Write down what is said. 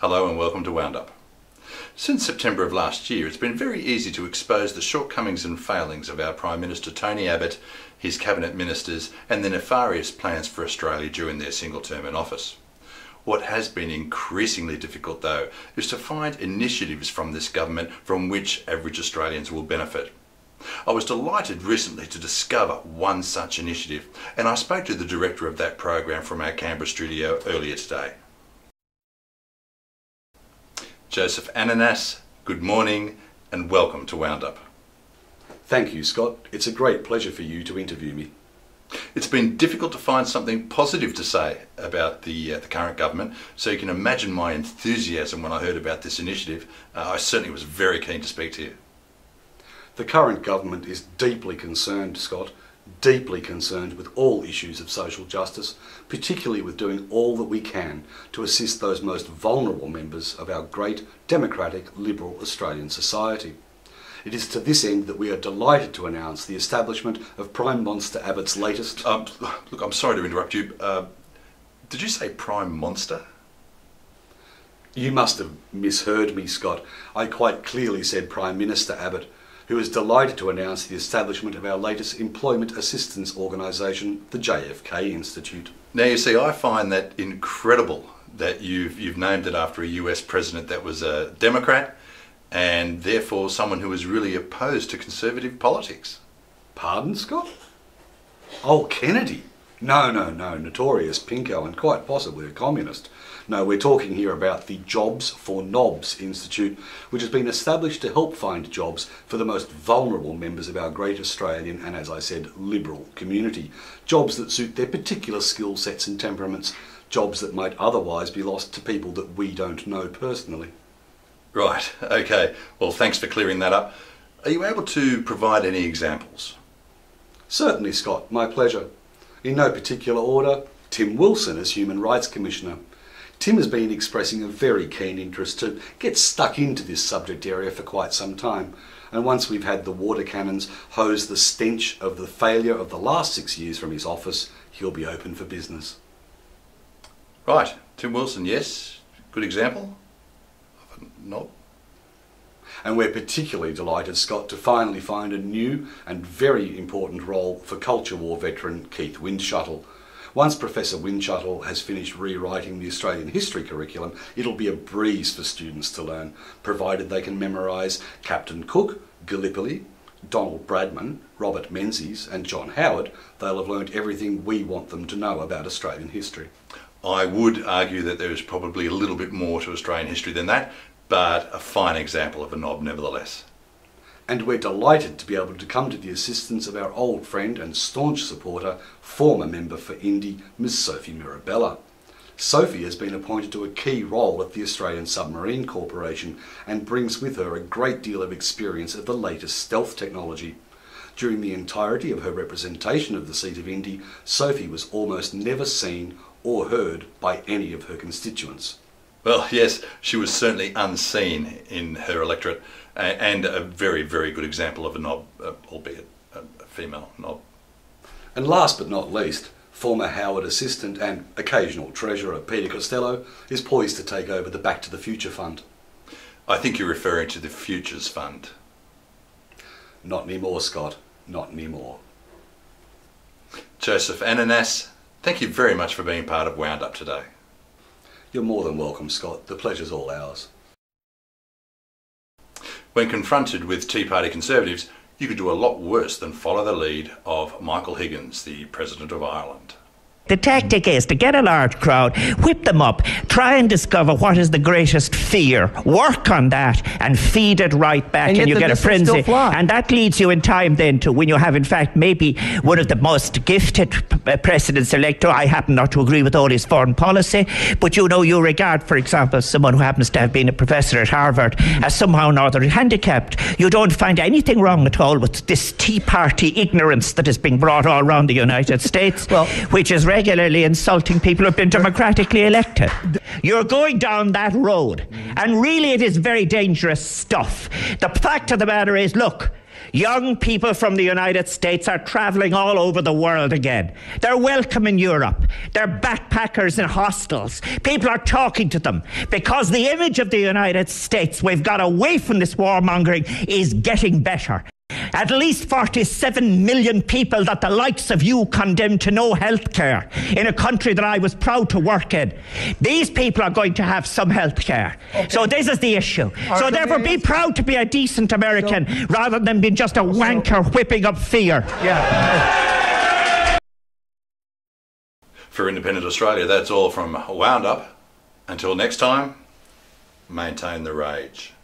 Hello and welcome to Wound Up. Since September of last year, it's been very easy to expose the shortcomings and failings of our Prime Minister Tony Abbott, his cabinet ministers and their nefarious plans for Australia during their single term in office. What has been increasingly difficult though is to find initiatives from this government from which average Australians will benefit. I was delighted recently to discover one such initiative, and I spoke to the director of that program from our Canberra studio earlier today. Joseph Ananas, good morning and welcome to Wound Up. Thank you, Scott. It's a great pleasure for you to interview me. It's been difficult to find something positive to say about the current government, so you can imagine my enthusiasm when I heard about this initiative. I certainly was very keen to speak to you. The current government is deeply concerned, Scott, deeply concerned with all issues of social justice, particularly with doing all that we can to assist those most vulnerable members of our great democratic liberal Australian society. It is to this end that we are delighted to announce the establishment of Prime Minister Abbott's latest... Look, I'm sorry to interrupt you. Did you say Prime Monster? You must have misheard me, Scott. I quite clearly said Prime Minister Abbott, who is delighted to announce the establishment of our latest employment assistance organisation, the JFK Institute. Now you see, I find that incredible that you've named it after a US president that was a Democrat and therefore someone who was really opposed to conservative politics. Pardon, Scott? Oh, Kennedy? No, notorious pinko and quite possibly a communist. No, we're talking here about the Jobs for Knobs Institute, which has been established to help find jobs for the most vulnerable members of our great Australian and, as I said, liberal community. Jobs that suit their particular skill sets and temperaments, jobs that might otherwise be lost to people that we don't know personally. Right, okay. Well, thanks for clearing that up. Are you able to provide any examples? Certainly, Scott, my pleasure. In no particular order, Tim Wilson as Human Rights Commissioner. Tim has been expressing a very keen interest to get stuck into this subject area for quite some time, and once we've had the water cannons hose the stench of the failure of the last 6 years from his office, he'll be open for business. Right, Tim Wilson, yes. Good example. No. And we're particularly delighted, Scott, to finally find a new and very important role for culture war veteran Keith Windschuttle. Once Professor Windschuttle has finished rewriting the Australian history curriculum, it'll be a breeze for students to learn, provided they can memorise Captain Cook, Gallipoli, Donald Bradman, Robert Menzies and John Howard. They'll have learned everything we want them to know about Australian history. I would argue that there is probably a little bit more to Australian history than that, but a fine example of a knob nevertheless. And we're delighted to be able to come to the assistance of our old friend and staunch supporter, former member for Indy, Ms Sophie Mirabella. Sophie has been appointed to a key role at the Australian Submarine Corporation and brings with her a great deal of experience of the latest stealth technology. During the entirety of her representation of the seat of Indy, Sophie was almost never seen or heard by any of her constituents. Well, yes, she was certainly unseen in her electorate, and a very, very good example of a knob, albeit a female knob. And last but not least, former Howard assistant and occasional treasurer Peter Costello is poised to take over the Back to the Future Fund. I think you're referring to the Futures Fund. Not anymore, Scott. Not anymore. Joseph Ananas, thank you very much for being part of Wound Up today. You're more than welcome, Scott. The pleasure's all ours. When confronted with Tea Party Conservatives, you could do a lot worse than follow the lead of Michael Higgins, the President of Ireland. The tactic is to get a large crowd, whip them up, try and discover what is the greatest fear, work on that and feed it right back, and you get a frenzy. And that leads you in time then to when you have in fact maybe one of the most gifted presidents elect. I happen not to agree with all his foreign policy, but you know, you regard, for example, someone who happens to have been a professor at Harvard as somehow or other handicapped. You don't find anything wrong at all with this Tea Party ignorance that is being brought all around the United States, which is regularly insulting people who have been democratically elected. You're going down that road, and really it is very dangerous stuff. The fact of the matter is, look, Young people from the United States are travelling all over the world again. They're welcome in Europe. They're backpackers in hostels. People are talking to them because the image of the United States, we've got away from this warmongering, is getting better. At least 47 million people that the likes of you condemned to no health care in a country that I was proud to work in. These people are going to have some health care. Okay. So this is the issue. So therefore be proud to be a decent American rather than being just a wanker whipping up fear. Yeah. For Independent Australia, that's all from Wound Up. Until next time, maintain the rage.